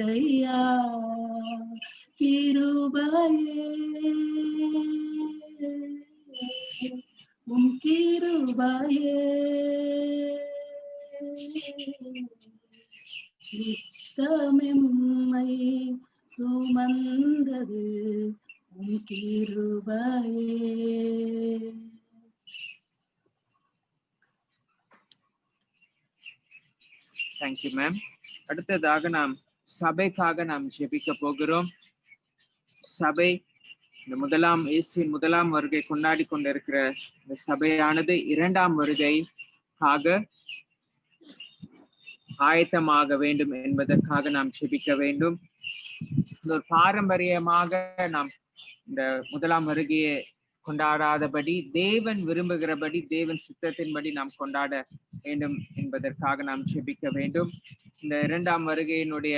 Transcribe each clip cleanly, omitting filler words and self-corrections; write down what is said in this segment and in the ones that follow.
ஐயா கிருபையே உம் கிருபையே நித்தமெம்மை சுமந்தது உம் கிருபையே. Thank you ma'am. அடுத்ததாக நாம் சபைக்காக நாம் ஜெபிக்க போகிறோம். சபை இந்த இயேசுவின் முதலாம் வருகை கொண்டாடி கொண்டிருக்கிற இந்த சபையானது இரண்டாம் வருகைக்காக ஆயத்தமாக வேண்டும் என்பதற்காக நாம் ஜெபிக்க வேண்டும். ஒரு பாரம்பரியமாக நாம் இந்த முதலாம் வருகையை கொண்டாடாதபடி தேவன் விரும்புகிறபடி தேவன் சித்தத்தின்படி நாம் கொண்டாட வேண்டும் என்பதற்காக நாம் ஜெபிக்க வேண்டும். இந்த இரண்டாம் வருகையினுடைய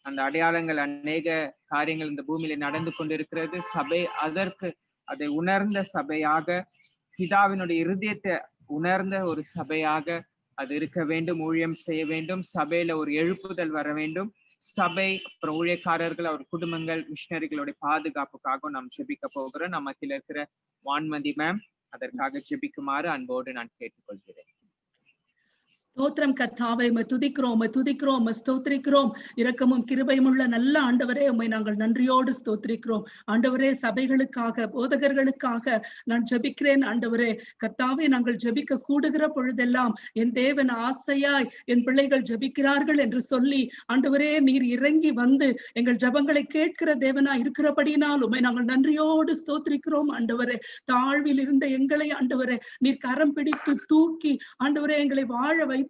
அந்த அடையாளங்கள் அநேக காரியங்கள் இந்த பூமியில நடந்து கொண்டிருக்கிறது. சபை அதற்கு அதை உணர்ந்த சபையாக, பிதாவினுடைய இருதயத்தை உணர்ந்த ஒரு சபையாக அது இருக்க வேண்டும். ஊழியம் செய்ய வேண்டும். சபையில ஒரு எழுப்புதல் வர வேண்டும். சபை அப்புறம் ஊழியக்காரர்கள், அவர் குடும்பங்கள், மிஷனரிகளுடைய பாதுகாப்புக்காக நாம் ஜெபிக்க போகிறோம். நம்ம மத்தியில இருக்கிற வான்மதி மேம் அதற்காக ஜெபிக்குமாறு அன்போடு நான் கேட்டுக்கொள்கிறேன். ஸ்தோத்திரம் கர்த்தாவே, துதிக்கிறோம், ஸ்தோத்திரிக்கிறோம். இரக்கமும் கிருபையும் உள்ள நல்ல ஆண்டவரே, உம்மை நாங்கள் நன்றியோடு ஸ்தோத்திரிக்கிறோம். ஆண்டவரே, சபைகளுக்காக, போதகர்களுக்காக நான் ஜெபிக்கிறேன். ஆண்டவரே கர்த்தாவே, நாங்கள் ஜெபிக்க கூடுகிற பொழுதெல்லாம் என் தேவன் ஆசையாய் என் பிள்ளைகள் ஜெபிக்கிறார்கள் என்று சொல்லி, ஆண்டவரே நீர் இறங்கி வந்து எங்கள் ஜெபங்களை கேட்கிற தேவனாய் இருக்கிறபடியினால் உம்மை நாங்கள் நன்றியோடு ஸ்தோத்திரிக்கிறோம். ஆண்டவரே, தாழ்வில் இருந்த எங்களை ஆண்டவரே நீர் கரம் பிடித்து தூக்கி ஆண்டவரே எங்களை வாழ வைத்து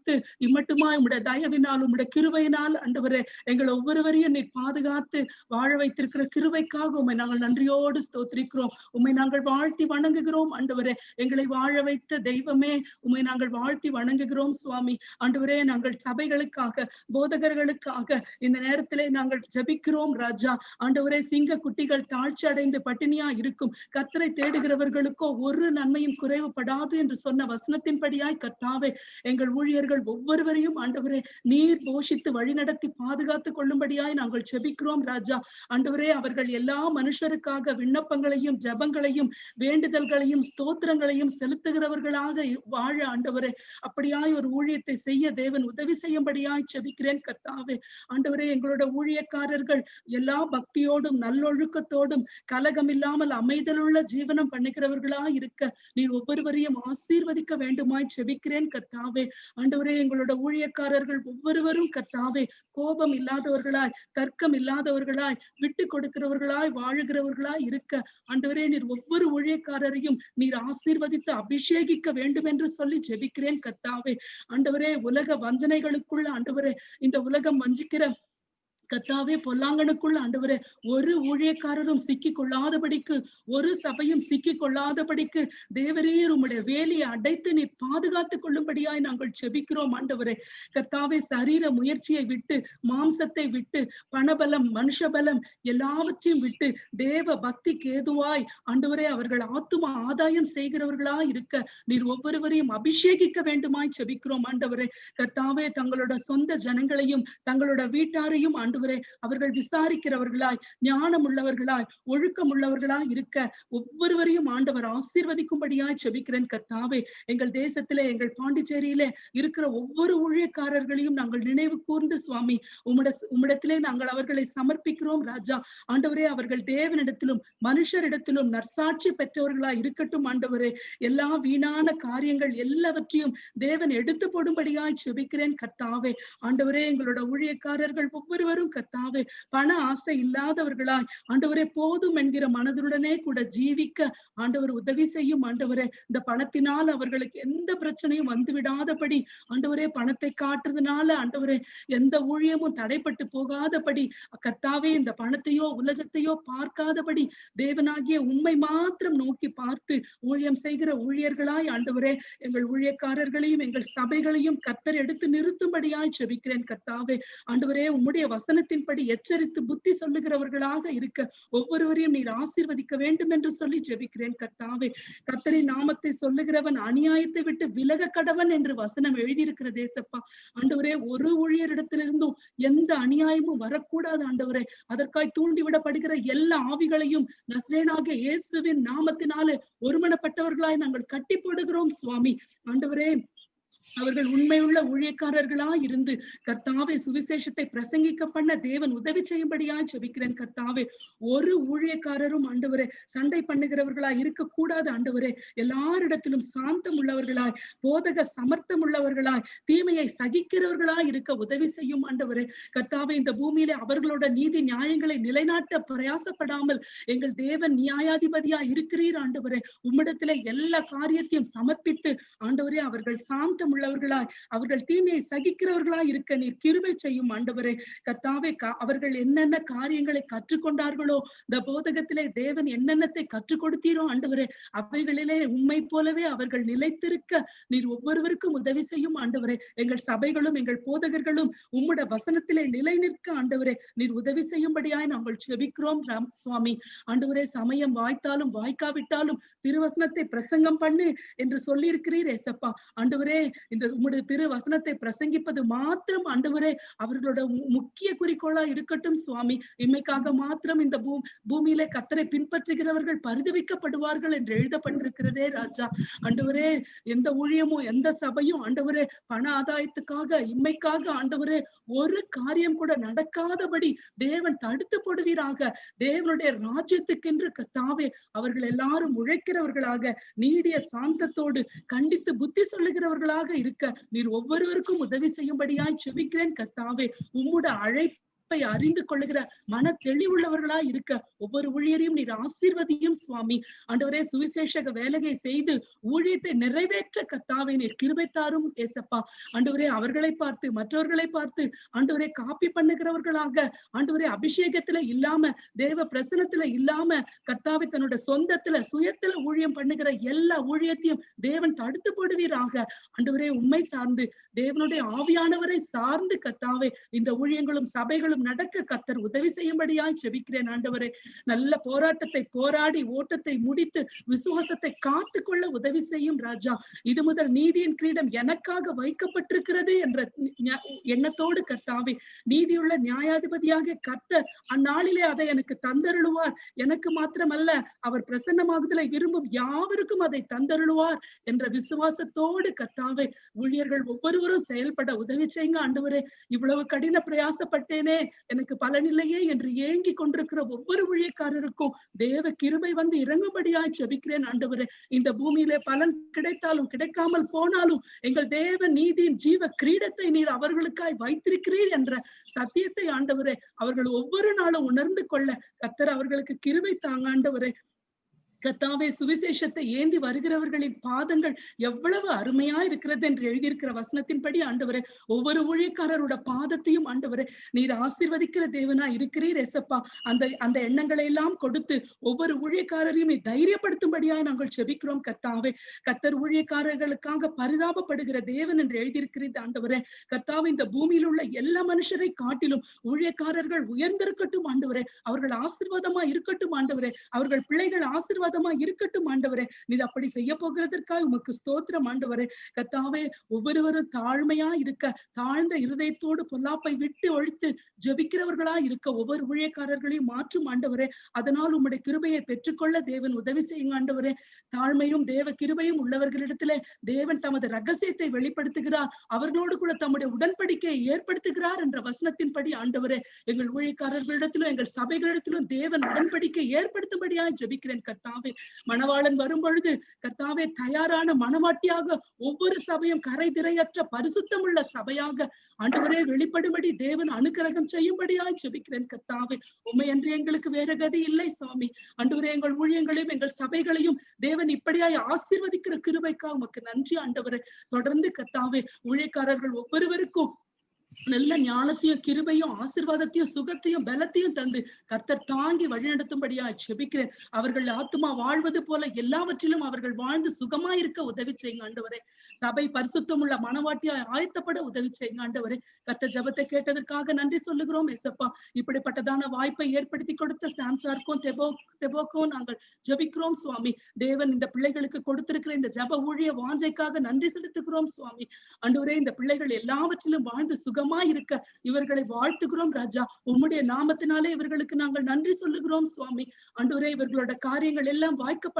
இம்மட்டுமாய் உம்முடைய தயவினால், உம்முடைய கிருபையினால் ஆண்டவரே எங்கள் ஒவ்வொருவரையும் நீர் பாதுகாத்து வாழ வைத்திருக்கிற கிருபைக்காக உம்மை நாங்கள் நன்றியோடு ஸ்தோத்திரிக்கிறோம். உம்மை நாங்கள் வாழ்த்தி வணங்குகிறோம். ஆண்டவரே, எங்களை வாழ வைத்த தெய்வமே, உம்மை நாங்கள் வாழ்த்தி வணங்குகிறோம் சுவாமி. ஆண்டவரே, நாங்கள் சபைகளுக்காக, போதகர்களுக்காக இந்த நேரத்திலே நாங்கள் ஜெபிக்கிறோம் ராஜா. ஆண்டவரே, சிங்க குட்டிகள் தாழ்ச்சி அடைந்து பட்டினியா இருக்கும், கர்த்தரை தேடுகிறவர்களுக்கோ ஒரு நன்மையும் குறைவுபடாது என்று சொன்ன வசனத்தின்படியாய் கர்த்தாவே, எங்கள் ஊழியர்கள் ஒவ்வொருவரையும் ஆண்டவரே நீர் போஷித்து வழிநடத்தி பாதுகாத்துக் கொள்ளும்படியாய் நாங்கள் ஜெபிக்கிறோம் ராஜா. ஆண்டவரே, அவர்கள் எல்லா மனுஷருக்காக விண்ணப்பங்களையும் ஜெபங்களையும் வேண்டுதல்களையும் ஸ்தோத்திரங்களையும் செலுத்துகிறவர்களாக வாழ ஆண்டவரே அப்படியாய் ஒரு ஊழியத்தை செய்ய தேவன் உதவி செய்யும்படியாய் ஜெபிக்கிறேன் கர்த்தாவே. ஆண்டவரே, எங்களோட ஊழியக்காரர்கள் எல்லா பக்தியோடும் நல்லொழுக்கத்தோடும் கலகம் இல்லாமல் அமைதலுள்ள ஜீவனம் பண்ணுகிறவர்களாய் இருக்க நீர் ஒவ்வொருவரையும் ஆசீர்வதிக்க வேண்டுமாய் ஜெபிக்கிறேன் கர்த்தாவே. ஆண்டவரே, எங்களோட ஊழியக்காரர்கள் ஒவ்வொருவரும் கர்த்தாவே கோபம் இல்லாதவர்களாய், தர்க்கம் இல்லாதவர்களாய், விட்டு கொடுக்கிறவர்களாய், வாழுகிறவர்களாய் இருக்க ஆண்டவரே நீர் ஒவ்வொரு ஊழியக்காரரையும் நீர் ஆசீர்வதித்து அபிஷேகிக்க வேண்டும் என்று சொல்லி ஜெபிக்கிறேன் கர்த்தாவே. ஆண்டவரே, உலக வஞ்சனைகளுக்குள்ள ஆண்டவரே இந்த உலகம் வஞ்சிக்கிற கர்த்தாவே பொல்லாங்கனுக்குள்ள ஆண்டவரே ஒரு ஊழியக்காரரும் சிக்கிக் கொள்ளாதபடிக்கு, ஒரு சபையும் சிக்கிக் கொள்ளாதபடிக்கு தேவரீர் உம்முடைய வேலையை அடைத்து நீர் பாதுகாத்துக் கொள்ளும்படியாய் நாங்கள் ஜெபிக்கிறோம். ஆண்டவரே கர்த்தாவே, சரீர முயற்சியை விட்டு, மாம்சத்தை விட்டு, பணபலம், மனுஷபலம் எல்லாவற்றையும் விட்டு தேவ பக்திக்கு ஏதுவாய் ஆண்டவரே அவர்கள் ஆத்தும ஆதாயம் செய்கிறவர்களாய் இருக்க நீர் ஒவ்வொருவரையும் அபிஷேகிக்க வேண்டுமாய் ஜெபிக்கிறோம். ஆண்டவரே கர்த்தாவே, தங்களோட சொந்த ஜனங்களையும் தங்களோட வீட்டாரையும் ஆண்டவரே அவர்கள் விசாரிக்கிறவர்களாய், ஞானம் உள்ளவர்களாய், ஒழுக்கம் உள்ளவர்களாய் இருக்க ஒவ்வொருவரையும் ஆண்டவர் ஆசீர்வதிக்கும்படியாய் ஜெபிக்கிறேன் கர்த்தாவே. எங்கள் தேசத்திலே, எங்கள் பாண்டிச்சேரியிலே இருக்கிற ஒவ்வொரு ஊழியக்காரர்களையும் நாங்கள் நினைவு கூர்ந்து சுவாமி உம்மிடத்திலே நாங்கள் அவர்களை சமர்ப்பிக்கிறோம் ராஜா. ஆண்டவரே, அவர்கள் தேவனிடத்திலும் மனுஷரிடத்திலும் நற்சாட்சி பெற்றவர்களாய் இருக்கட்டும். ஆண்டவரே, எல்லா வீணான காரியங்கள் எல்லாவற்றையும் தேவன் எடுத்து போடும்படியாய் ஜெபிக்கிறேன் கர்த்தாவே. ஆண்டவரே, எங்களோட ஊழியக்காரர்கள் ஒவ்வொருவரும் கர்த்தாவே பண ஆசை இல்லாதவர்களாய் ஆண்டவரே போதும் என்கிற மனதுடனே கூட ஜீவிக்க ஆண்டவர் உதவி செய்யும். ஆண்டவரே, இந்த பணத்தினால் அவர்களுக்கு எந்த பிரச்சனையும் வந்து விடாதபடி ஆண்டவரே, பணத்தை காட்டுறதுனால ஆண்டவரே எந்த ஊழியமும் தடைப்பட்டு போகாதபடி கர்த்தாவே, இந்த பணத்தையோ உலகத்தையோ பார்க்காதபடி தேவனாகிய உம்மை மாத்திரம் நோக்கி பார்த்து ஊழியம் செய்கிற ஊழியர்களாய் ஆண்டவரே எங்கள் ஊழியக்காரர்களையும் எங்கள் சபைகளையும் கர்த்தர் எடுத்து நிறுத்தும்படியாய் ஜெபிக்கிறேன் கர்த்தாவே. ஆண்டவரே, உம்முடைய வசனம் வசனத்தின்படி எச்சரித்து புத்தி சொல்லுகிறவர்களாக இருக்க ஒவ்வொருவரையும் நீர் ஆசீர்வதிக்க வேண்டும் என்று சொல்லி ஜெபிக்கிறேன் கர்த்தாவே. கர்த்தரின் நாமத்தை சொல்லுகிறவன் அநியாயத்தை விட்டு விலக கடவன் என்று வசனம் எழுதியிருக்கிற தேசப்பா. ஆண்டவரே, ஒரு ஊழியரிடத்திலிருந்தும் எந்த அநியாயமும் வரக்கூடாது ஆண்டவரே. அதற்காய் தூண்டிவிடப்படுகிற எல்லா ஆவிகளையும் நஸ்ரேனாகிய இயேசுவின் நாமத்தினாலே ஒருமனப்பட்டவர்களாய் நாங்கள் கட்டி போடுகிறோம் சுவாமி. ஆண்டவரே, அவர்கள் உண்மையுள்ள ஊழியக்காரர்களாய் இருந்து கர்த்தாவே சுவிசேஷத்தை பிரசங்கிக்க பண்ண தேவன் உதவி செய்யும்படியாய் ஜெபிக்கிறேன் கர்த்தாவே. ஒரு ஊழியக்காரரும் ஆண்டவரே சண்டை பண்ணுகிறவர்களாய் இருக்கக்கூடாது ஆண்டவரே. எல்லாரிடத்திலும் சாந்தம் உள்ளவர்களாய், போதக சமர்த்தம் உள்ளவர்களாய், தீமையை சகிக்கிறவர்களாய் இருக்க உதவி செய்யும் ஆண்டவரே. கர்த்தாவே, இந்த பூமியிலே அவர்களோட நீதி நியாயங்களை நிலைநாட்ட பிரயாசப்படாமல் எங்கள் தேவன் நியாயாதிபதியாய் இருக்கிறீர் ஆண்டவரே. உம்மிடத்திலே எல்லா காரியத்தையும் சமர்ப்பித்து ஆண்டவரே அவர்கள் சாந்தம் உள்ளவர்களாய், அவர்கள் தீமையை சகிக்கிறவர்களாய் இருக்க நீர் கிருபை செய்யும் ஆண்டவரே. கர்த்தாவே, அவர்கள் என்னென்ன காரியங்களை கற்றுக்கொண்டார்களோ, இந்த போதகத்திலே தேவன் என்னென்னத்தை கற்றுக் கொடுத்தீரோ ஆண்டவரே, அவைகளிலே உம்மை போலவே அவர்கள் நிலைத்திருக்க நீர் ஒவ்வொருவருக்கும் உதவி செய்யும் ஆண்டவரே. எங்கள் சபைகளும் எங்கள் போதகர்களும் உம்முடைய வசனத்திலே நிலை நிற்க ஆண்டவரே நீர் உதவி செய்யும்படியாய் நாங்கள் ஜெபிக்கிறோம் சுவாமி. ஆண்டவரே, சமயம் வாய்த்தாலும் வாய்க்காவிட்டாலும் திருவசனத்தை பிரசங்கம் பண்ணு என்று சொல்லி இருக்கிறீர் ஏசப்பா. ஆண்டவரே, இந்த உம்முடைய திரு வசனத்தை பிரசங்கிப்பது மாத்திரம் ஆண்டவரே அவர்களோட முக்கிய குறிக்கோளா இருக்கட்டும் சுவாமி. இம்மைக்காக மாத்திரம் இந்த பூமியிலே கர்த்தரை பின்பற்றுகிறவர்கள் பரிதவிக்கப்படுவார்கள் என்று எழுதப்பட்டிருக்கிறதே ராஜா. ஆண்டவரே, எந்த ஊழியமும் எந்த சபையும் ஆண்டவரே பண ஆதாயத்துக்காக இம்மைக்காக ஆண்டவரே ஒரு காரியம் கூட நடக்காதபடி தேவன் தடுத்து போடுவீராக. தேவனுடைய ராஜ்யத்துக்கென்று கர்த்தாவே அவர்கள் எல்லாரும் உழைக்கிறவர்களாக, நீடிய சாந்தத்தோடு கண்டித்து புத்தி சொல்லுகிறவர்களாக இருக்க நீர் ஒவ்வொருவருக்கும் உதவி செய்யும்படியாய் செபிக்கிறேன் கர்த்தாவே. உம்முடைய அழைப்பை அறிந்து கொள்ளுகிற மன தெளிவுள்ளவர்களாய் இருக்க ஒவ்வொரு ஊழியரையும் நீர் ஆசீர்வதியும் சுவாமி. ஆண்டவரே, சுவிசேஷக வேலையை செய்து ஊழியத்தை நிறைவேற்ற கர்த்தாவே நீர் கிருபை தாரும் ஏசப்பா. ஆண்டவரே, அவர்களை பார்த்து மற்றவர்களை பார்த்து ஆண்டவரே காப்பி பண்ணுகிறவர்களாக, ஆண்டவரே அபிஷேகத்துல இல்லாம தேவ பிரசனத்துல இல்லாம கர்த்தாவே தன்னோட சொந்தத்துல சுயத்துல ஊழியம் பண்ணுகிற எல்லா ஊழியத்தையும் தேவன் தடுத்து போடுவீராக. ஆண்டவரே, உண்மை சார்ந்து தேவனுடைய ஆவியானவரை சார்ந்து கர்த்தாவே இந்த ஊழியங்களும் சபைகளும் நடக்க கர்த்தர் உதவி செய்யும்படியாய் செபிக்கிறேன் ஆண்டவரே. நல்ல போராட்டத்தை போராடி ஓட்டத்தை முடித்து விசுவாசத்தை காத்து கொள்ள உதவி செய்யும் ராஜா. இது முதல் நீதியின் கிரீடம் எனக்காக வைக்கப்பட்டிருக்கிறது என்ற எண்ணத்தோடு கர்த்தாவே நீதியுள்ள நியாயாதிபதியாக கர்த்தர் அந்நாளிலே அதை எனக்கு தந்தருளுவார். எனக்கு மாத்திரமல்ல, அவர் பிரசன்னமாகுதலை விரும்பும் யாவருக்கும் அதை தந்தருளுவார் என்ற விசுவாசத்தோடு கர்த்தாவே ஊழியர்கள் ஒவ்வொருவரும் செயல்பட உதவி செய்யுங்க ஆண்டவரே. இவ்வளவு கடின பிரயாசப்பட்டேனே, எனக்கு பலனில்லையே என்று ஏங்கி கொண்டிருக்கிற ஒவ்வொரு ஊழியக்காரருக்கும் தேவ கிருபை வந்து இறங்கும்படியாய் ஜெபிக்கிறேன் ஆண்டவரே. இந்த பூமியிலே பலன் கிடைத்தாலும் கிடைக்காமல் போனாலும் எங்கள் தேவ நீதியின் ஜீவ கிரீடத்தை நீர் அவர்களுக்காய் வைத்திருக்கிறீர் என்ற சத்தியத்தை ஆண்டவரே அவர்கள் ஒவ்வொரு நாளும் உணர்ந்து கொள்ள கர்த்தர் அவர்களுக்கு கிருபை தாங்க ஆண்டவரே. கர்த்தாவே, சுவிசேஷத்தை ஏந்தி வருகிறவர்களின் பாதங்கள் எவ்வளவு அருமையா இருக்கிறது என்று எழுதியிருக்கிற வசனத்தின்படி ஆண்டவரே ஒவ்வொரு ஊழியக்காரரோட பாதத்தையும் ஆண்டவரே நீர் ஆசீர்வதிக்கிற தேவனா இருக்கிறீர் ஏசப்பா. அந்த எண்ணங்களை எல்லாம் கொடுத்து ஒவ்வொரு ஊழியக்காரரையும் நீ தைரியப்படுத்தும்படியாய் நாங்கள் செபிக்கிறோம் கர்த்தாவே. கர்த்தர் ஊழியக்காரர்களுக்காக பரிதாபப்படுகிற தேவன் என்று எழுதியிருக்கிறீர் ஆண்டவரே. கர்த்தாவே, இந்த பூமியில் உள்ள எல்லா மனுஷரை காட்டிலும் ஊழியக்காரர்கள் உயர்ந்திருக்கட்டும் ஆண்டவரே. அவர்கள் ஆசீர்வாதமா இருக்கட்டும் ஆண்டவரே. அவர்கள் பிள்ளைகள் ஆசீர்வாதமா இருக்கட்டும் ஆண்டவரே. நீர் அப்படி செய்ய போகிறதற்காக உமக்கு ஸ்தோத்திரம் ஆண்டவரே. கர்த்தாவே, ஒவ்வொருவரும் தாழ்மையா இருக்க, தாழ்ந்த இருதயத்தோடு பொல்லாப்பை விட்டு ஒழித்து ஜெபிக்கிறவர்களா இருக்க ஒவ்வொரு ஊழியக்காரர்களையும் மாற்றும் ஆண்டவரே. அதனால் உம்முடைய கிருபையை பெற்றுக்கொள்ள தேவன் உதவி செய்யுங்க ஆண்டவரே. தாழ்மையும் தேவ கிருபையும் உள்ளவர்களிடத்திலே தேவன் தமது ரகசியத்தை வெளிப்படுத்துகிறார். அவர்களோடு கூட தம்முடைய உடன்படிக்கையை ஏற்படுத்துகிறார் என்ற வசனத்தின்படி ஆண்டவரே எங்கள் ஊழியக்காரர்களிடத்திலும் எங்கள் சபைகளிடத்திலும் தேவன் உடன்படிக்கை ஏற்படுத்தும்படியாக ஜெபிக்கிறேன் கர்த்தாவே. மணவாளன் வரும் பொழுது கர்த்தாவே தயாரான மணவாட்டியாக ஒவ்வொரு சபையும் கரை திரையற்ற பரிசுத்தம் உள்ள சபையாக ஆண்டவரே வெளிப்படும்படி தேவன் அனுக்கிரகம் செய்யும்படியாய் ஜெபிக்கிறேன் கர்த்தாவே. உம்மை அன்றி எங்களுக்கு வேற கதி இல்லை சுவாமி. ஆண்டவரே, எங்கள் ஊழியங்களையும் எங்கள் சபைகளையும் தேவன் இப்படியாய் ஆசீர்வதிக்கிற கிருபைக்காக உமக்கு நன்றி ஆண்டவரே. தொடர்ந்து கர்த்தாவே ஊழியக்காரர்கள் ஒவ்வொருவருக்கும் நல்ல ஞானத்தையும் கிருபையும் ஆசீர்வாதத்தையும் சுகத்தையும் பலத்தையும் தந்து கர்த்தர் தாங்கி வழிநடத்தும்படியா ஜெபிக்கிறேன். அவர்கள் ஆத்துமா வாழ்வது போல எல்லாவற்றிலும் அவர்கள் வாழ்ந்து சுகமா இருக்க உதவி செய்யுங்க ஆண்டவரே. சபை பரிசுத்தம் உள்ள மனவாட்டியா ஆயத்தப்பட உதவி செய்யுங்க ஆண்டவரே. கர்த்தர் ஜெபத்தை கேட்டதற்காக நன்றி சொல்லுகிறோம் ஏசப்பா. இப்படிப்பட்டதான வாய்ப்பை ஏற்படுத்தி கொடுத்த சாம்சாருக்கும் தெபோக்கும் நாங்கள் ஜெபிக்கிறோம் சுவாமி. தேவன் இந்த பிள்ளைகளுக்கு கொடுத்திருக்கிற இந்த ஜெப ஊழிய வாஞ்சைக்காக நன்றி செலுத்துகிறோம் சுவாமி. ஆண்டவரே, இந்த பிள்ளைகள் எல்லாவற்றிலும் வாழ்ந்து சுகமா இருக்க இவர்களை வாழ்த்துகிறோம் ராஜா. உம்முடைய நாமத்தினாலே இவர்களுக்கு நாங்கள் நன்றி சொல்லுகிறோம் சுவாமி. ஆண்டவரே, இவர்களோட காரியங்கள் எல்லாம் வாய்க்க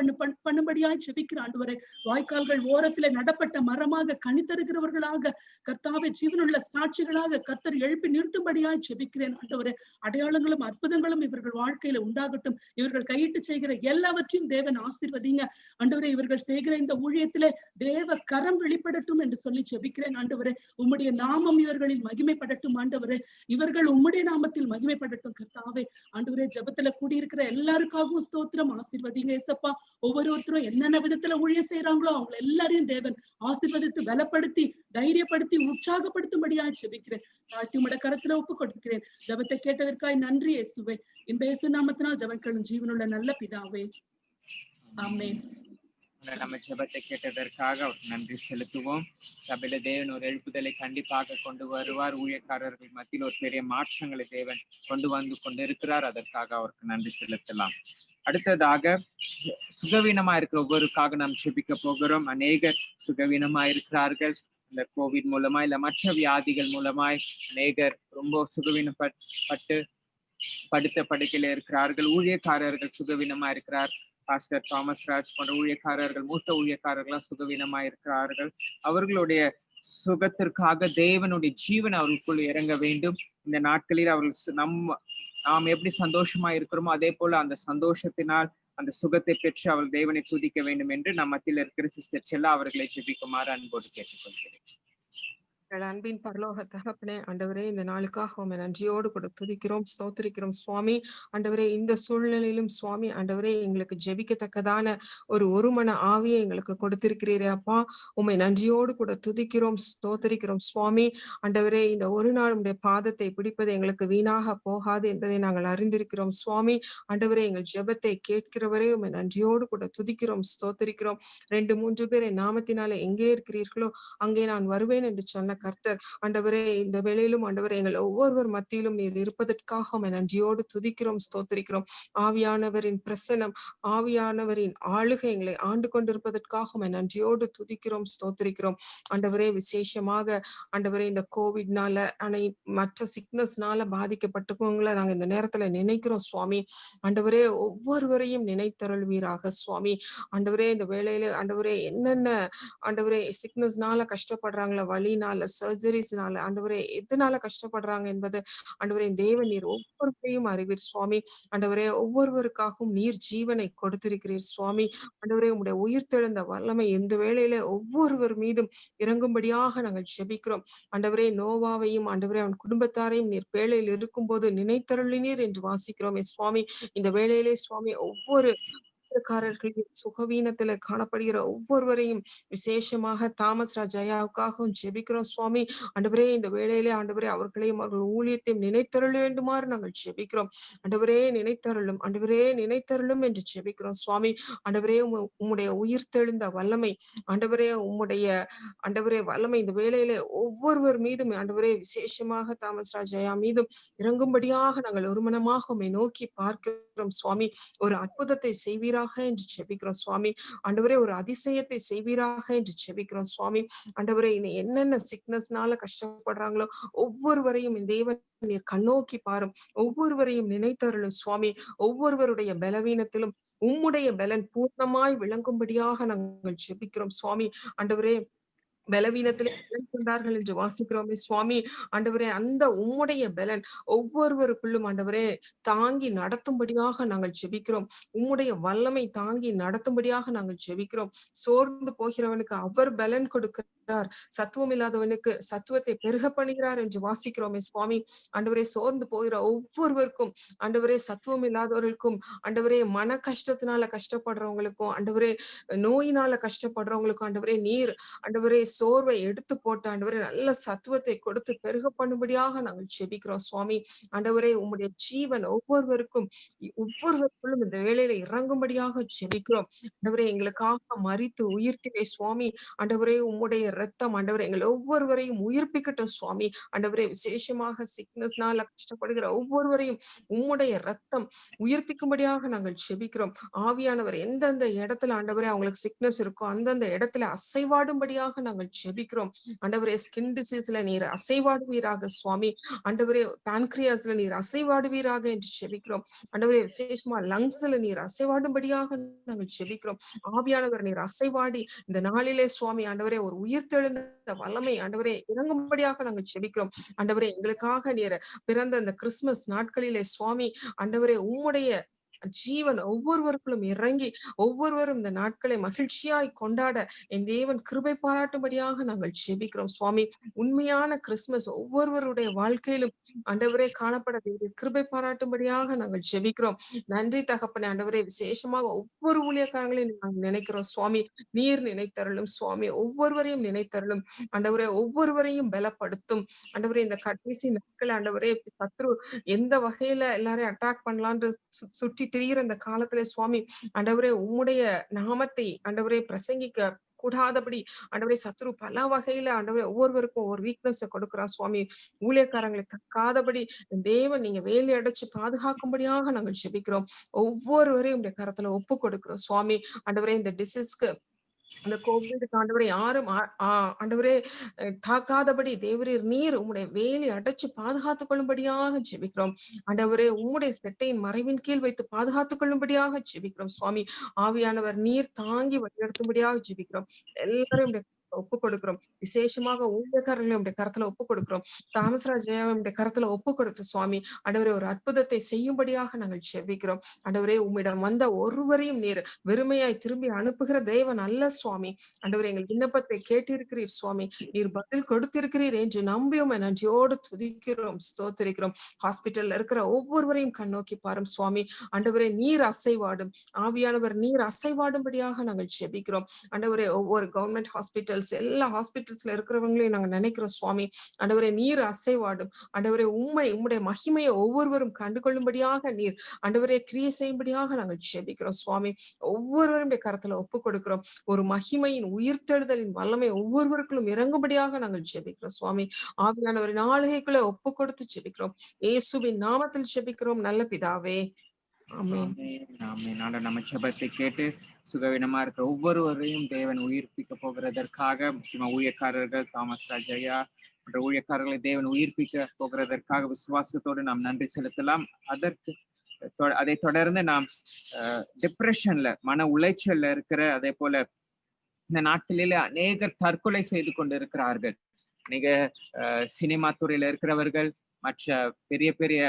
பண்ணும்படியாய் ஜெபிக்கிற ஆண்டவரே. வாய்க்கால்கள் ஓரத்திலே நடப்பட்ட மரமாக கனி தருகிறவர்களாக கர்த்தாவே ஜீவனுள்ள சாட்சிகளாக கர்த்தர் எழுப்பி நிறுத்தும்படியாய் ஜெபிக்கிறேன் ஆண்டவரே. அடையாளங்களும் அற்புதங்களும் இவர்கள் வாழ்க்கையில உண்டாகட்டும். இவர்கள் கையிட்டு செய்கிற எல்லாவற்றையும் தேவன் ஆசீர்வதிங்க ஆண்டவரே. இவர்கள் செய்கிற இந்த ஊழியத்திலே தேவ கரம் வெளிப்படட்டும் என்று சொல்லி ஜெபிக்கிறேன் ஆண்டவரே. உம்முடைய நாமம் இவர்களில் மகிமைப்படட்டும் ஆண்டவரே. இவர்கள் உம்முடைய நாமத்தில் மகிமைப்படட்டும் கர்த்தாவே. ஆண்டவரே, ஜெபத்துல கூடியிருக்கிற எல்லாருக்காகவும் ஸ்தோத்திரம். ஆசீர்வதிங்க ஏசப்பா. ஒவ்வொருத்தரும் என்னென்ன விதத்துல ஊழியம் செய்யறாங்களோ அவங்க எல்லாரையும் தேவன் ஆசீர்வதித்து பலப்படுத்தி தைரியப்படுத்தி உற்சாகப்படுத்தும்படியா ஜெபிக்கிறேன். தாழ்த்தி உம்முடைய கரத்துல ஒப்பு கொடுக்கிறேன். ஜெபத்தை கேட்டதற்காய் நன்றி இயேசுவே. இந்த இயேசு நாமத்தினால் ஜெபங்களும் ஜீவனுள்ள நல்ல பிதாவே, ஆமென். நம்ம ஜெபத்தை கேட்டதற்காக அவருக்கு நன்றி செலுத்துவோம். சபையில தேவன் ஒரு எழுப்புதலை கண்டிப்பாக கொண்டு வருவார். ஊழியக்காரர்கள் மத்தியில் ஒரு பெரிய மாற்றங்களை தேவன் கொண்டு வந்து கொண்டிருக்கிறார். அதற்காக அவருக்கு நன்றி செலுத்தலாம். அடுத்ததாக, சுகவீனமா இருக்கிற ஒவ்வொருக்காக நாம் ஜெபிக்க போகிறோம். அநேகர் சுகவீனமா இருக்கிறார்கள். இந்த கோவிட் மூலமா இல்ல மற்ற வியாதிகள் மூலமாய் அநேகர் ரொம்ப சுகவீனப்பட்டு படுத்த படுக்கையில இருக்கிறார்கள். ஊழியக்காரர்கள் சுகவீனமா இருக்கிறார். பாஸ்டர் தாமஸ் ராஜ் போன்ற ஊழியக்காரர்கள், மூத்த ஊழியக்காரர்கள்லாம் சுகவீனமா இருக்கிறார்கள். அவர்களுடைய சுகத்திற்காக தேவனுடைய ஜீவன் அவர்களுக்குள் இறங்க வேண்டும். இந்த நாட்களில் அவர்கள் நாம் எப்படி சந்தோஷமா இருக்கிறோமோ அதே போல அந்த சந்தோஷத்தினால் அந்த சுகத்தை பெற்று அவள் தேவனை துதிக்க வேண்டும் என்று நம் மத்தியில் இருக்கிற சிஸ்டர் செல்லா அவர்களை ஜெபிக்குமாறு அன்போடு கேட்டுக்கொள்கிறேன். அன்பின் பரலோக தகப்பனே, ஆண்டவரே, இந்த நாளுக்காக உம்மை நன்றியோடு கூட துதிக்கிறோம், ஸ்தோத்திரிக்கிறோம் சுவாமி. ஆண்டவரே, இந்த சூழ்நிலையிலும் சுவாமி ஆண்டவரே எங்களுக்கு ஜெபிக்கத்தக்கதான ஒரு மன ஆவியை எங்களுக்கு கொடுத்திருக்கிறீரே அப்பா. உம்மை நன்றியோடு கூட துதிக்கிறோம், ஸ்தோத்திரிக்கிறோம் சுவாமி. ஆண்டவரே, இந்த ஒரு நாள் உடைய பாதத்தை பிடிப்பது எங்களுக்கு வீணாக போகாது என்பதை நாங்கள் அறிந்திருக்கிறோம் சுவாமி. ஆண்டவரே, எங்கள் ஜெபத்தை கேட்கிறவரே உம்மை நன்றியோடு கூட துதிக்கிறோம், ஸ்தோத்திரிக்கிறோம். 2-3 பேரை நாமத்தினாலே எங்கே இருக்கிறீர்களோ அங்கே நான் வருவேன் என்று சொன்ன கர்த்தர், ஆண்டவரே, இந்த வேளையிலும் ஆண்டவரே எங்கள் ஒவ்வொருவர் மத்தியிலும் நீர் இருப்பதற்காக உம்மை நன்றியோடு துதிக்கிறோம், ஸ்தோத்திரிக்கிறோம். ஆவியானவரின் பிரசன்னம், ஆவியானவரின் ஆளுகை எங்களை ஆண்டு கொண்டிருப்பதற்காக உம்மை நன்றியோடு துதிக்கிறோம், ஸ்தோத்திரிக்கிறோம். ஆண்டவரே, விசேஷமாக ஆண்டவரே இந்த கோவிட்னால மற்ற சிக்னஸ்னால பாதிக்கப்பட்டவங்களை நாங்க இந்த நேரத்துல நினைக்கிறோம் சுவாமி. ஆண்டவரே, ஒவ்வொருவரையும் நினைத்தருள்வீராக சுவாமி. ஆண்டவரே, இந்த வேளையில ஆண்டவரே என்னென்ன ஆண்டவரே சிக்னஸ்னால கஷ்டப்படுறாங்களா, வலினால, சர்ஜரிஸ்னால, ஆண்டவரே எதனால கஷ்டப்படுறாங்க என்பது ஆண்டவரே தேவன் நீர் ஒவ்வொருவரையும் அறிவீர் சுவாமி. ஆண்டவரே, ஒவ்வொருவருக்காகவும் நீர் ஜீவனை கொடுத்திருக்கிறீர் சுவாமி. ஆண்டவரே, உம்முடைய உயிர்த்தெழுந்த வல்லமை இந்த வேளையில ஒவ்வொருவர் மீதும் இறங்கும்படியாக நாங்கள் ஜெபிக்கிறோம். ஆண்டவரே, நோவாவையும் ஆண்டவரே அவன் குடும்பத்தாரையும் நீர் வேளையில் இருக்கும் போது நினைத்தருளினீர் என்று வாசிக்கிறோமே சுவாமி. இந்த வேளையிலே சுவாமி ஒவ்வொரு காரர்களையும் சுகவீனத்துல காணப்படுகிற ஒவ்வொருவரையும் விசேஷமாக தாமஸ் ராஜ் ஐயாவுக்காகவும் ஜெபிக்கிறோம் சுவாமி. ஆண்டவரே, இந்த வேளையிலே ஆண்டவரே அவர்களையும் அவர்கள் ஊழியத்தையும் நினைத்தருள வேண்டுமாறு நாங்கள் ஜெபிக்கிறோம். ஆண்டவரே, நினைத்தருளும், ஆண்டவரே நினைத்தருளும் என்று ஜெபிக்கிறோம் சுவாமி. ஆண்டவரே, உம்முடைய உயிர்த்தெழுந்த வல்லமை, ஆண்டவரே உம்முடைய ஆண்டவரே வல்லமை இந்த வேளையிலே ஒவ்வொருவர் மீதும் ஆண்டவரே விசேஷமாக தாமஸ் ராஜ் ஐயா மீதும் இறங்கும்படியாக நாங்கள் ஒரு மனமாக உம்மை நோக்கி பார்க்கிறோம் சுவாமி. ஒரு அற்புதத்தை செய்வீராக என்று ஜெபிக்கிறோம் சுவாமி. ஆண்டவரே, ஒரு அதிசயத்தை செய்வீராக என்று ஜெபிக்கிறோம் சுவாமி. ஆண்டவரே, என்னென்ன சிக்னஸ்னால கஷ்டப்படுறாங்களோ ஒவ்வொருவரையும் இந்த தேவன் நீர் கண்ணோக்கி பாரும், ஒவ்வொருவரையும் நினைத்தருளும் சுவாமி. ஒவ்வொருவருடைய பலவீனத்திலும் உம்முடைய பலன் பூர்ணமாய் விளங்கும்படியாக நாங்கள் ஜெபிக்கிறோம் சுவாமி. ஆண்டவரே, பலவீனத்திலே பலன் கொண்டார்கள் என்று வாசிக்கிறோமே சுவாமி. ஆண்டவரே, அந்த உம்முடைய பலன் ஒவ்வொருவருக்குள்ளும் ஆண்டவரே தாங்கி நடத்தும்படியாக நாங்கள் ஜெபிக்கிறோம். உம்முடைய வல்லமை தாங்கி நடத்தும்படியாக நாங்கள் ஜெபிக்கிறோம். சோர்ந்து போகிறவனுக்கு அவர் பலன் கொடுக்க சத்துவம் இல்லாதவனுக்கு சத்துவத்தை பெருக பண்ணுகிறார் என்று வாசிக்கிறோமே சுவாமி. ஆண்டவரே, சோர்ந்து போகிற ஒவ்வொருவருக்கும் ஆண்டவரே, சத்துவம் இல்லாதவர்களுக்கும் ஆண்டவரே, மன கஷ்டத்தினால கஷ்டப்படுறவங்களுக்கும் ஆண்டவரே, நோயினால கஷ்டப்படுறவங்களுக்கும் ஆண்டவரே, நீர் ஆண்டவரே சோர்வை எடுத்து போட்டு ஆண்டவரே நல்ல சத்துவத்தை கொடுத்து பெருக பண்ணும்படியாக நாங்கள் ஜெபிக்கிறோம் சுவாமி. ஆண்டவரே, உம்முடைய ஜீவன் ஒவ்வொருவருக்குள்ளும் இந்த வேளையில இறங்கும்படியாக ஜெபிக்கிறோம். ஆண்டவரே, எங்களுக்காக மரித்து உயிர்த்திலே சுவாமி. ஆண்டவரே, உம்முடைய இரத்தம் ஆண்டவரே எங்கள் ஒவ்வொருவரையும் உயிர்ப்பிக்கட்டும் சுவாமி. ஆண்டவரே, விசேஷமாக சிக்னஸ்னால கஷ்டப்படுகிற ஒவ்வொருவரையும் உம்முடைய இரத்தம் உயிர்ப்பிக்கும்படியாக நாங்கள் ஜெபிக்கிறோம். ஆவியானவர் எந்தெந்த இடத்துல ஆண்டவரே அவங்களுக்கு சிக்னஸ் இருக்கோ அந்தந்த இடத்துல அசைவாடும்படியாக நாங்கள் ஜெபிக்கிறோம். ஆண்டவரே, ஸ்கின் டிசீஸ்ல நீர் அசைவாடுவீராக சுவாமி. ஆண்டவரே, பான்கிரியாஸ்ல நீர் அசைவாடுவீராக என்று ஜெபிக்கிறோம். ஆண்டவரே, விசேஷமா லங்ஸ்ல நீர் அசைவாடும்படியாக நாங்கள் ஜெபிக்கிறோம். ஆவியானவர் நீர் அசைவாடி இந்த நாளிலே சுவாமி ஆண்டவரே ஒரு உயிர்த்தெழுந்த வல்லமை ஆண்டவரே இறங்கும்படியாக நாங்கள் ஜெபிக்கிறோம். ஆண்டவரே, எங்களுக்காக நீர் பிறந்த இந்த கிறிஸ்துமஸ் நாட்களிலே சுவாமி ஆண்டவரே உம்முடைய ஜீவன் ஒவ்வொருவருக்குள்ளும் இறங்கி ஒவ்வொருவரும் இந்த நாட்களை மகிழ்ச்சியாய் கொண்டாட என் தேவன் கிருபை பாராட்டும்படியாக நாங்கள் ஜெபிக்கிறோம் சுவாமி. உண்மையான கிறிஸ்துமஸ் ஒவ்வொருவருடைய வாழ்க்கையிலும் ஆண்டவரே காணப்பட கிருபை பாராட்டும்படியாக நாங்கள் ஜெபிக்கிறோம். நன்றி தகப்பனே. ஆண்டவரே, விசேஷமாக ஒவ்வொரு ஊழியக்காரங்களையும் நாங்கள் நினைக்கிறோம் சுவாமி. நீர் நினைத்தருளும் சுவாமி. ஒவ்வொருவரையும் நினைத்தருளும் ஆண்டவரே. ஒவ்வொருவரையும் பலப்படுத்தும் ஆண்டவரே. இந்த கடைசி நாட்கள் ஆண்டவரே சத்ரு எந்த வகையில எல்லாரையும் அட்டாக் பண்ணலான்னு சுற்றி திரிகிற இந்த காலத்துல சுவாமி ஆண்டவரே உம்முடைய நாமத்தை ஆண்டவரே பிரசங்கிக்க கூடாதபடி ஆண்டவரே சத்ரு பல வகையில ஆண்டவரே ஒவ்வொருவருக்கும் ஒரு வீக்னஸ் கொடுக்கிறான் சுவாமி. ஊழியக்காரங்களை தக்காதபடி தேவன் நீங்க வேலி அடைச்சு பாதுகாக்கும்படியாக நாங்கள் ஜெபிக்கிறோம். ஒவ்வொருவரையும் உடைய கரத்துல ஒப்பு கொடுக்கிறோம் சுவாமி. ஆண்டவரே, இந்த டிசீஸ்க்கு அந்த கோவிடுக்கு ஆண்டவரே யாரும் ஆண்டவரே தாக்காதபடி தேவரீர் நீர் உம்முடைய வேலி அடைச்சு பாதுகாத்துக் கொள்ளும்படியாக ஜெபிக்கிறோம். ஆண்டவரே, உம்முடைய செட்டையின் மறைவின் கீழ் வைத்து பாதுகாத்துக் கொள்ளும்படியாக ஜெபிக்கிறோம் சுவாமி. ஆவியானவர் நீர் தாங்கி வழிநடத்தும்படியாக ஜெபிக்கிறோம். எல்லாரும் ஒப்பு கொடுக்கிறோம். விசேஷமாக ஊழியக்காரர்களை உடைய கரத்துல ஒப்பு கொடுக்கிறோம். தாமஸ்ராஜ் ஜெயாவுடைய கரத்துல ஒப்பு கொடுத்து சுவாமி ஆண்டவரே ஒரு அற்புதத்தை செய்யும்படியாக நாங்கள் ஜெபிக்கிறோம். ஆண்டவரே, உம்மிடம் வந்த ஒருவரையும் நீர் வெறுமையாய் திரும்பி அனுப்புகிற தேவன் அல்ல சுவாமி. ஆண்டவரே, எங்கள் விண்ணப்பத்தை கேட்டிருக்கிறீர் சுவாமி. நீர் பதில் கொடுத்திருக்கிறீர் என்று நம்பியும் நன்றியோடு துதிக்கிறோம், ஸ்தோத்திரிக்கிறோம். ஹாஸ்பிட்டல்ல இருக்கிற ஒவ்வொருவரையும் கண்ணோக்கி பாரும் சுவாமி. ஆண்டவரே, நீர் அசைவாடும். ஆவியானவர் நீர் அசைவாடும்படியாக நாங்கள் ஜெபிக்கிறோம். ஆண்டவரே, ஒவ்வொரு கவர்மெண்ட் ஹாஸ்பிட்டல்ஸ் எல்லா ஹாஸ்பிட்டல்ஸ்ல இருக்கிறவங்களையும் நாங்க நினைக்கிறோம் சுவாமி. ஆண்டவரே, நீர் அசைவாடும். ஆண்டவரே, உம்முடைய மகிமையை ஒவ்வொருவரும் கண்டுகொள்ளும்படியாக நீர் ஆண்டவரே கிரியை செய்யும்படியாக நாங்கள் ஜெபிக்கிறோம் சுவாமி. ஒவ்வொருவருடைய கரத்துல ஒப்பு கொடுக்கிறோம். ஒரு மகிமையின் உயிர்த்தெழுதலின் வல்லமை ஒவ்வொருவருக்கும் இறங்கும்படியாக நாங்கள் ஜெபிக்கிறோம் சுவாமி. ஆவியானவரின் ஆளுகைக்குள்ள ஒப்பு கொடுத்து ஜெபிக்கிறோம். இயேசுவின் நாமத்தில் ஜெபிக்கிறோம் நல்ல பிதாவே, ஆமென். நம்ம ஜெபத்தை கேட்டு சுகவீனமா இருக்க ஒவ்வொருவரையும் தேவன் உயிர்ப்பிக்க போகிறதற்காக, முக்கியமா ஊழியக்காரர்கள் தாமஸ் ராஜையா மற்ற ஊழியக்காரர்களை தேவன் உயிர்ப்பிக்க போகிறதற்காக விசுவாசத்தோடு நாம் நன்றி செலுத்தலாம். அதை தொடர்ந்து நாம் டிப்ரெஷன்ல மன உளைச்சல்ல இருக்கிற, அதே போல இந்த நாட்டிலே அநேகர் தற்கொலை செய்து கொண்டிருக்கிறார்கள். அநேக சினிமா துறையில இருக்கிறவர்கள், மற்ற பெரிய பெரிய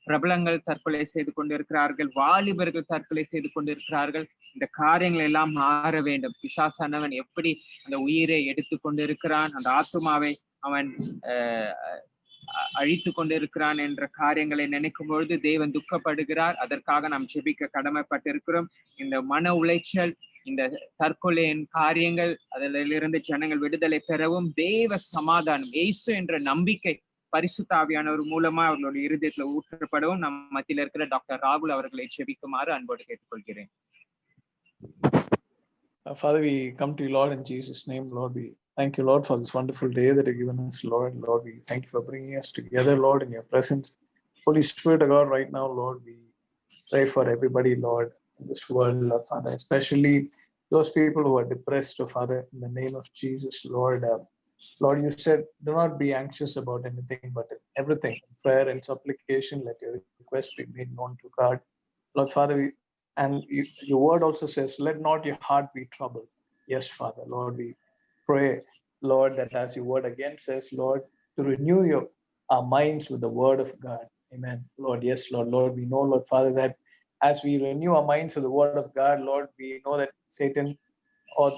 பிரபலங்கள் தற்கொலை செய்து கொண்டிருக்கிறார்கள், வாலிபர்கள் தற்கொலை செய்து கொண்டிருக்கிறார்கள். இந்த காரியங்கள் எல்லாம் மாற வேண்டும். பிசாசானவன் எப்படி அந்த உயிரை எடுத்து கொண்டிருக்கிறான், அந்த ஆத்துமாவை அவன் அழித்து கொண்டிருக்கிறான் என்ற காரியங்களை நினைக்கும் பொழுது தேவன் துக்கப்படுகிறார். அதற்காக நாம் ஜெபிக்க கடமைப்பட்டிருக்கிறோம். இந்த மன உளைச்சல், இந்த தற்கொலையின் காரியங்கள், அதிலிருந்து ஜனங்கள் விடுதலை பெறவும் தேவ சமாதானம் இயேசு என்ற நம்பிக்கை பரிசுத்த ஆவியானவர் மூலமா அவர்களுடைய இருதயத்துல ஊற்றப்படவும் நம் மத்தியில இருக்கிற டாக்டர் ராகுல் அவர்களை ஜெபிக்குமாறு அன்போடு கேட்டுக்கொள்கிறேன். Father, we come to you, Lord, in Jesus' name. Lord, we thank you, Lord, for this wonderful day that you've given us, Lord. Lord, we thank you for bringing us together, Lord, in your presence. Holy Spirit of God, right now, Lord, we pray for everybody, Lord, in this world, Lord, Father, especially those people who are depressed, oh Father, in the name of Jesus, Lord. Lord, you said, do not be anxious about anything, but everything, in prayer and supplication, let your request be made known to God. Lord, Father, your word also says, let not your heart be troubled. Yes, Father, Lord, we pray, Lord, that as your word again says, Lord, to renew our minds with the word of God. Amen. Lord, yes, Lord, we know, Lord, Father, that as we renew our minds with the word of God, Lord, we know that Satan or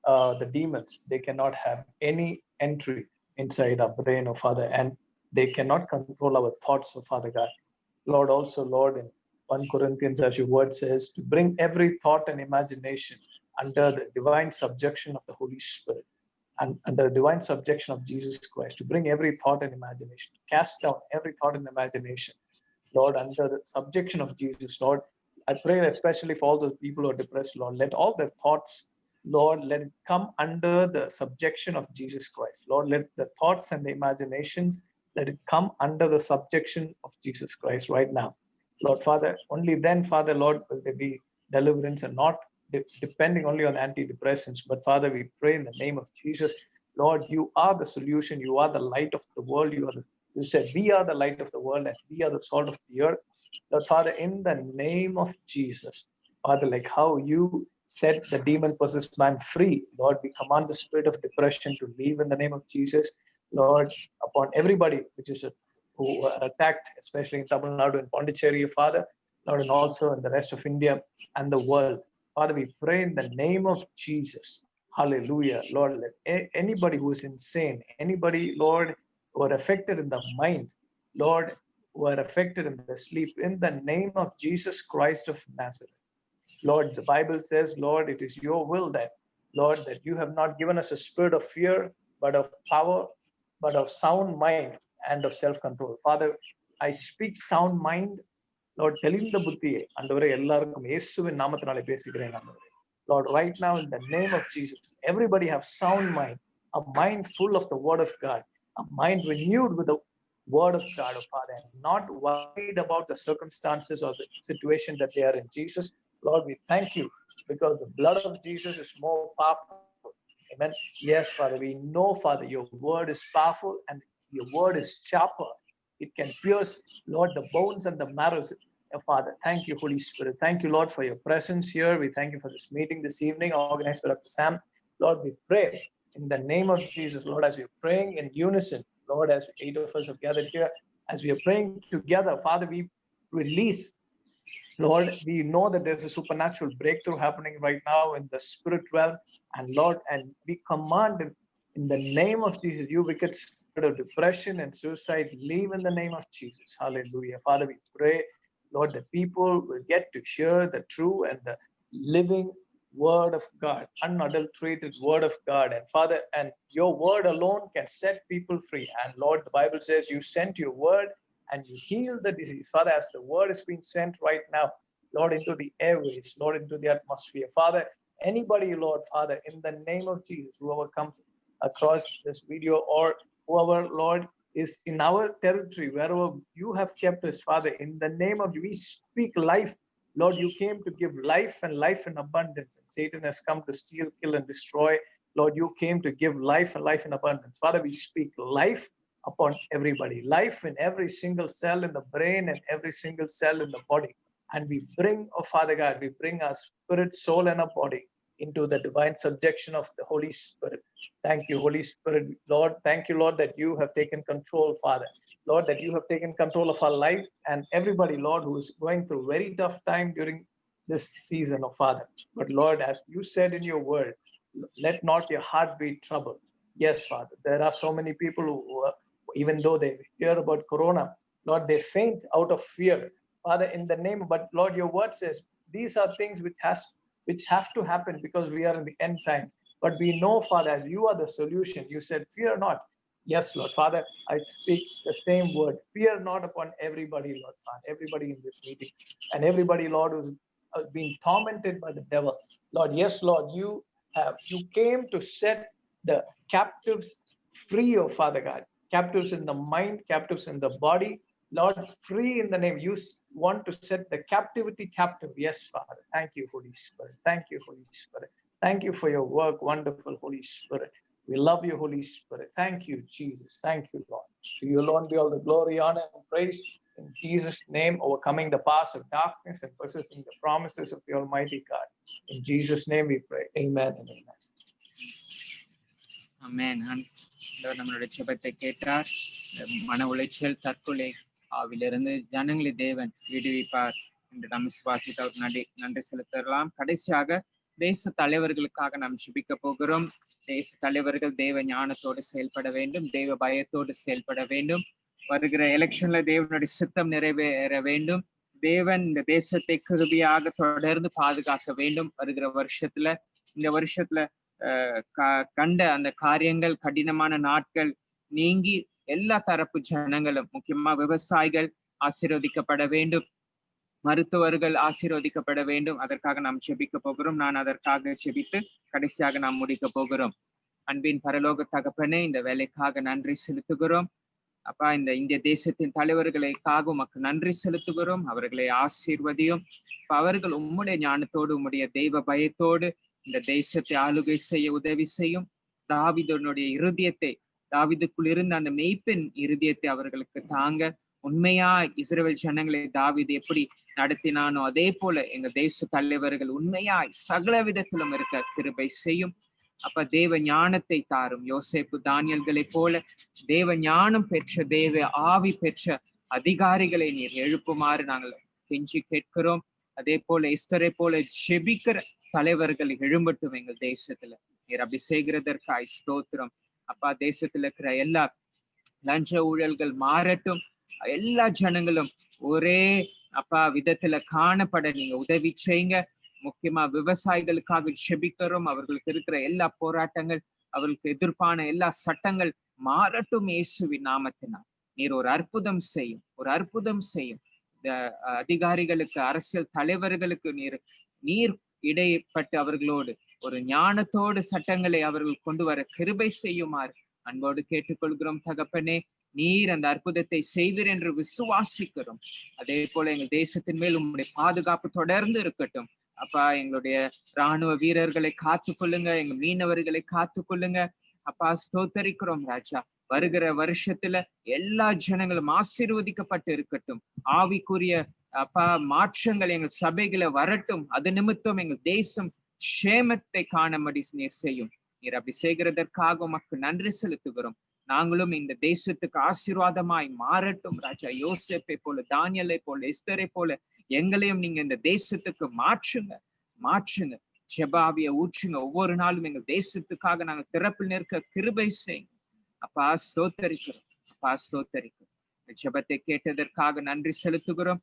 the demons, they cannot have any entry inside our brain, oh Father, and they cannot control our thoughts, oh Father God. Lord, also, Lord, in 1 Corinthians, as your word says, to bring every thought and imagination under the divine subjection of the Holy Spirit and under the divine subjection of Jesus Christ, to bring every thought and imagination, cast down every thought and imagination, Lord, under the subjection of Jesus, Lord. I pray especially for all those people who are depressed, Lord. Let all their thoughts, Lord, let it come under the subjection of Jesus Christ. Lord, let the thoughts and the imaginations, let it come under the subjection of Jesus Christ right now. Lord, Father, only then, Father, Lord, will there be deliverance and not depending only on antidepressants. But Father, we pray in the name of Jesus, Lord, you are the solution. You are the light of the world. You said, we are the light of the world and we are the salt of the earth. Lord, Father, in the name of Jesus, Father, like how you set the demon-possessed man free, Lord, we command the spirit of depression to leave in the name of Jesus, Lord, upon everybody who are attacked, especially in Tamil Nadu and Pondicherry, Father, Lord, and also in the rest of India and the world. Father, we pray in the name of Jesus. Hallelujah. Lord, let anybody who is insane, anybody, Lord, who are affected in the mind, Lord, who are affected in the sleep, in the name of Jesus Christ of Nazareth. Lord, the Bible says, Lord, it is your will that, Lord, that you have not given us a spirit of fear, but of power, but of sound mind and of self-control. Father, I speak sound mind, Lord, தெளிந்த புத்தியை ஆண்டவரே எல்லாருக்கும் இயேசுவின் நாமத்தினாலே பேசுகிறேன் ஆண்டவரே. Lord, right now in the name of Jesus, everybody have sound mind, a mind full of the word of God, a mind renewed with the word of God, oh Father, and not worried about the circumstances or the situation that they are in. Jesus, Lord, we thank you because the blood of Jesus is more powerful. Amen. Yes, Father, we know, Father, your word is powerful and your word is sharper. It can pierce, Lord, the bones and the marrow. Father, thank you, Holy Spirit. Thank you, Lord, for your presence here. We thank you for this meeting this evening, organized by Dr. Sam. Lord, we pray in the name of Jesus, Lord, as we're praying in unison, Lord, as 8 of us have gathered here, as we are praying together, Father, we release, Lord, we know that there's a supernatural breakthrough happening right now in the spirit realm. And Lord, and we command in the name of Jesus, you wicked spirit of depression and suicide, leave in the name of Jesus. Hallelujah. Father, we pray, Lord, that people will get to hear the true and the living word of God, unadulterated word of God. And Father, and your word alone can set people free. And Lord, the Bible says you sent your word and you heal the disease. Father, as the word is being sent right now, Lord, into the airways, Lord, into the atmosphere. Father, anybody, Lord, Father, in the name of Jesus, whoever comes across this video or whoever, Lord, is in our territory, wherever you have kept us, Father, in the name of you, we speak life. Lord, you came to give life and life in abundance. And Satan has come to steal, kill, and destroy. Lord, you came to give life and life in abundance. Father, we speak life upon everybody, life in every single cell in the brain and every single cell in the body. And we bring, oh Father God, we bring our spirit, soul, and our body into the divine subjection of the Holy Spirit. Thank you, Holy Spirit. Lord, thank you, Lord, that you have taken control, Father. Lord, that you have taken control of our life and everybody, Lord, who is going through very tough time during this season, oh Father. But Lord, as you said in your word, let not your heart be troubled. Yes, Father, there are so many people who even though they hear about Corona, Lord, they faint out of fear, Father, in the name. But Lord, your word says these are things which have to happen because we are in the end time. But we know, Father, as you are the solution, you said, fear not. Yes, Lord, Father, I speak the same word. Fear not upon everybody, Lord, Father, everybody in this meeting and everybody, Lord, who's being tormented by the devil. Lord, yes, Lord, you came to set the captives free, oh Father God. Captives in the mind, captives in the body. Lord, free in the name. You want to set the captivity captive. Yes, Father. Thank you, Holy Spirit. Thank you, Holy Spirit. Thank you for your work, wonderful Holy Spirit. We love you, Holy Spirit. Thank you, Jesus. Thank you, Lord. To you alone be all the glory, honor, and praise. In Jesus' name, overcoming the powers of darkness and possessing the promises of the Almighty God. In Jesus' name we pray. Amen and amen. Amen. நம்மளுடைய ஜெபத்தை கேட்டார். மன உளைச்சல், தற்கொலை ஆவிலிருந்து ஜனங்களை தேவன் விடுவிப்பார் என்று நாம் விசுவாசித்து நன்றி செலுத்தலாம். கடைசியாக தேச தலைவர்களுக்காக நாம் ஜெபிக்க போகிறோம். தேச தலைவர்கள் தேவ ஞானத்தோடு செயல்பட வேண்டும், தேவ பயத்தோடு செயல்பட வேண்டும். வருகிற எலெக்ஷன்ல தேவனுடைய சித்தம் நிறைவேற வேண்டும். தேவன் இந்த தேசத்தை கிருபையாக தொடர்ந்து பாதுகாக்க வேண்டும். வருகிற வருஷத்துல இந்த வருஷத்துல கண்ட அந்த காரியங்கள், கடினமான நாட்கள் நீங்கி எல்லா தரப்பு ஜனங்களும், முக்கியமா விவசாயிகள் ஆசீர்வதிக்கப்பட வேண்டும், மருத்துவர்கள் ஆசீர்வதிக்கப்பட வேண்டும். அதற்காக நாம் ஜெபிக்க போகிறோம். நான் அதற்காக ஜெபித்து கடைசியாக நாம் முடிக்க போகிறோம். அன்பின் பரலோக தகப்பனே, இந்த வேலைக்காக நன்றி செலுத்துகிறோம். அப்பா, இந்த இந்திய தேசத்தின் தலைவர்களுக்காக உமக்கு நன்றி செலுத்துகிறோம். அவர்களை ஆசீர்வதியும். அவர்கள் உம்முடைய ஞானத்தோடு, உம்முடைய தெய்வ பயத்தோடு இந்த தேசத்தை ஆளுகை செய்ய உதவி செய்யும். தாவீதுடைய இருதயத்தை, தாவீதுக்குள் இருந்த அந்த மெய்ப்பெண் இருதயத்தை அவர்களுக்கு தாங்க. உண்மையா இஸ்ரவேல் ஜனங்களை தாவீது எப்படி நடத்தினானோ அதே போல எங்க தேச தலைவர்கள் உண்மையாய் சகல விதத்திலும் இருக்க கிருபை செய்யும். அப்ப தேவ ஞானத்தை தாரும். யோசேப்பு தானியல்களை போல தேவ ஞானம் பெற்ற, தேவ ஆவி பெற்ற அதிகாரிகளை நீர் எழுப்புமாறு நாங்கள் கெஞ்சி கேட்கிறோம். அதே போல எஸ்தரை போல ஜெபிக்கிற தலைவர்கள் எழும்பட்டும் எங்கள் தேசத்துல. நீர் அபிஷேகிறதற்காய் ஸ்தோத்திரம். அப்பா, தேசத்துல இருக்கிற எல்லா லஞ்ச ஊழல்கள் மாறட்டும். எல்லா ஜனங்களும் ஒரே அப்பா விதத்துல காணப்பட நீங்க உதவி செய்யுங்க. முக்கியமா விவசாயிகளுக்காக ஜெபிக்கிறோம். அவர்களுக்கு இருக்கிற எல்லா போராட்டங்கள், அவர்களுக்கு எதிர்ப்பான எல்லா சட்டங்கள் மாறட்டும் இயேசுவின் நாமத்தினால். நீர் ஒரு அற்புதம் செய்யும், ஒரு அற்புதம் செய்யும். இந்த அதிகாரிகளுக்கு, அரசியல் தலைவர்களுக்கு நீர் இடைப்பட்டு அவர்களோடு ஒரு ஞானத்தோடு சட்டங்களை அவர்கள் கொண்டு வர கிருபை செய்யுமாறு அன்போடு கேட்டுக்கொள்கிறோம். தகப்பனே, நீர் அந்த அற்புதத்தை செய்வீர் என்று விசுவாசிக்கிறோம். அதே போல எங்கள் தேசத்தின் மேல் உங்களுடைய பாதுகாப்பு தொடர்ந்து இருக்கட்டும். அப்பா, எங்களுடைய இராணுவ வீரர்களை காத்து கொள்ளுங்க, எங்க மீனவர்களை காத்து கொள்ளுங்க. அப்பா, ஸ்தோத்தரிக்கிறோம் ராஜா. வருகிற வருஷத்துல எல்லா ஜனங்களும் ஆசீர்வதிக்கப்பட்டு இருக்கட்டும். ஆவிக்குரிய அப்பா மாற்றங்கள் எங்கள் சபைகளை வரட்டும். அது நிமித்தம் எங்கள் தேசம் க்ஷேமத்தை காணபடி நீர் செய்யும். நீர் அப்படி செய்கிறதற்காக உமக்கு நன்றி செலுத்துகிறோம். நாங்களும் இந்த தேசத்துக்கு ஆசீர்வாதமாய் மாறட்டும் ராஜா. யோசேப்பை போல, தானியலை போல, எஸ்தரை போல எங்களையும் நீங்க இந்த தேசத்துக்கு மாற்றுங்க. ஜெபாவிய ஊற்றுங்க. ஒவ்வொரு நாளும் எங்கள் தேசத்துக்காக நாங்கள் திறப்பில் நிற்க கிருபை செய்யுங்க. அப்பா, ஸ்தோத்தரிக்கிறோம். அப்பா, ஸ்தோத்தரிக்கிறோம். ஜெபத்தை கேட்டதற்காக நன்றி செலுத்துகிறோம்.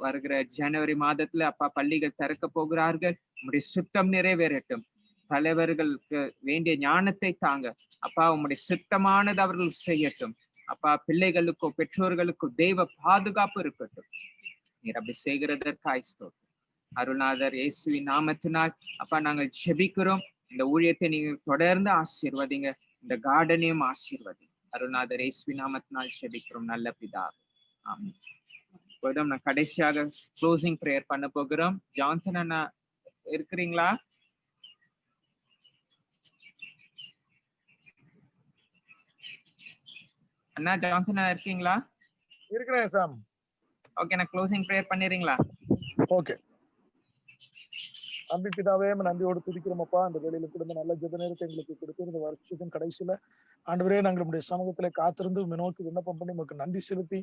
வருகிற ஜனவரி மாதத்துல அப்பா பள்ளிகள் திறக்க போகிறார்கள். உம்முடைய சித்தம் நிறைவேறட்டும். தலைவர்களுக்கு வேண்டிய ஞானத்தை தாங்க அப்பா. உம்முடைய சித்தமானது அவர்கள் செய்யட்டும். அப்பா, பிள்ளைகளுக்கோ பெற்றோர்களுக்கோ தெய்வ பாதுகாப்பு இருக்கட்டும். நீர் அப்படி செய்கிறதற்காய் ஸ்தோத்திரம். அருள்நாதர் இயேசுவின் நாமத்தினால் அப்பா நாங்கள் ஜெபிக்கிறோம். இந்த ஊழியத்தை நீங்க தொடர்ந்து ஆசீர்வதிங்க. இந்த கார்டனையும் ஆசீர்வதிங்க. அருள்நாதர் இயேசுவின் நாமத்தினால் ஜெபிக்கிறோம் நல்ல பிதாவே, ஆமென். இப்போதும் நான் கடைசியாக க்ளோசிங் பிரேயர் பண்ண போகிறோம். ஜான்சன் அண்ணா இருக்கிறீங்களா? அண்ணா ஜான்சன் அண்ணா இருக்கீங்களா? இருக்கிறேன் சாம். ஓகே, நான் க்ளோசிங் பிரேயர் பண்ணிடுறீங்களா? ஓகே. அன்பு பிதாவே, நன்றியோடு துதிக்கிறோமப்பா. அந்த வேலையில கூட நல்ல ஜெப நேரத்தை எங்களுக்கு கொடுத்து இந்த வருஷத்தின் கடைசியில ஆண்டவரே நாங்கள் நம்முடைய சமூகத்துல காத்திருந்து நோக்கி விண்ணப்பம் பண்ணி உங்களுக்கு நன்றி செலுத்தி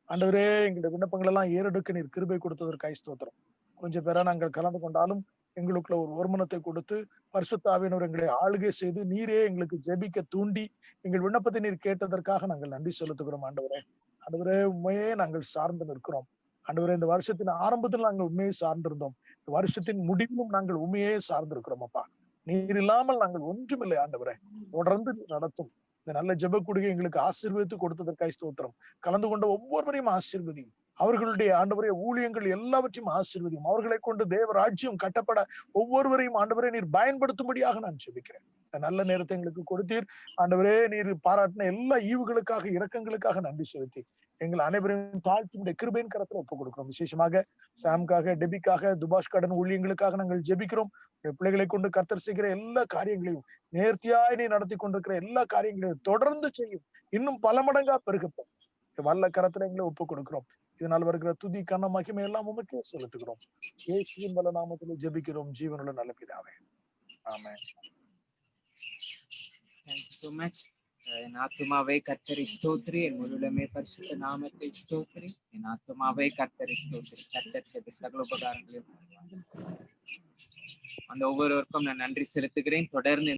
ஆண்டவரே எங்களுடைய விண்ணப்பங்கள் எல்லாம் ஏறெடுக்க நீர் கிருபை கொடுத்ததற்காக ஸ்தோத்திரம். கொஞ்சம் பேரா நாங்கள் கலந்து கொண்டாலும் எங்களுக்குள்ள ஒரு ஒருமனத்தை கொடுத்து பரிசுத்த ஆவியானவர் எங்களை ஆளுகை செய்து நீரே எங்களுக்கு ஜெபிக்க தூண்டி எங்கள் விண்ணப்பத்தை நீர் கேட்டதற்காக நாங்கள் நன்றி செலுத்துகிறோம். ஆண்டவரே உண்மையே நாங்கள் சார்ந்து நிற்கிறோம். ஆண்டவரே, இந்த வருஷத்தின் ஆரம்பத்தில் நாங்கள் உண்மையை சார்ந்திருந்தோம். இந்த வருஷத்தின் முடிவிலும் நாங்கள் உண்மையே சார்ந்திருக்கிறோம் அப்பா. நீர் இல்லாமல் நாங்கள் ஒன்றுமில்லை ஆண்டவரே. தொடர்ந்து நடத்தும் இந்த நல்ல ஜெப கூடுகை எங்களுக்கு ஆசீர்வதித்து கொடுத்ததற்காக ஸ்தோத்திரம். கலந்து கொண்ட ஒவ்வொருவரையும் ஆசீர்வதியும். அவர்களுடைய ஆண்டவரே ஊழியங்கள் எல்லாவற்றையும் ஆசீர்வதியும். அவர்களை கொண்டு தேவ ராஜ்யம் கட்டப்பட ஒவ்வொருவரையும் ஆண்டவரே நீர் பயன்படுத்தும்படியாக நான் ஜெபிக்கிறேன். நல்ல நேரத்தை எங்களுக்கு கொடுத்தீர் ஆண்டவரே. நீர் பாராட்டின எல்லா ஈவுகளுக்காக, இரக்கங்களுக்காக நன்றி செலுத்தி எங்கள் அனைவரையும் தாழ்த்தி கிருபையின் கரத்துல ஒப்புக் கொடுக்கிறோம். விசேஷமாக சாம்காக, டெபிக்காக, துபாஷ் கடன் ஊழியங்களுக்காக நாங்கள் ஜெபிக்கிறோம். பிள்ளைகளை கொண்டு கர்த்தர் செய்கிற எல்லா காரியங்களையும் நேர்த்தியாய் நீ நடத்தி கொண்டிருக்கிற எல்லா காரியங்களையும் தொடர்ந்து செய்யும். இன்னும் பல மடங்கா பெருகப்படும். வல்ல கரத்துல எங்களை ஒப்புக் கொடுக்கிறோம். இதனால் வருகிற துதி கண்ண மகிமை எல்லாம் உமக்கே செலுத்துகிறோம். இயேசுவின் வல்ல நாமத்திலே ஜெபிக்கிறோம் ஜீவனுள்ள நல்ல பிதாவே, ஆமென். Thank you so much. என் ஆத்துமாவே கர்த்தரை ஸ்தோத்திரி, என் முழுமே பரிசுத்த நாமத்தை ஸ்தோத்திரி. என் ஆத்துமாவே கர்த்தரை ஸ்தோத்திரி. கர்த்தர் செய்த சகல உபகாரங்களையும் அந்த ஒவ்வொருவருக்கும் நான் நன்றி செலுத்துகிறேன். தொடர்ந்து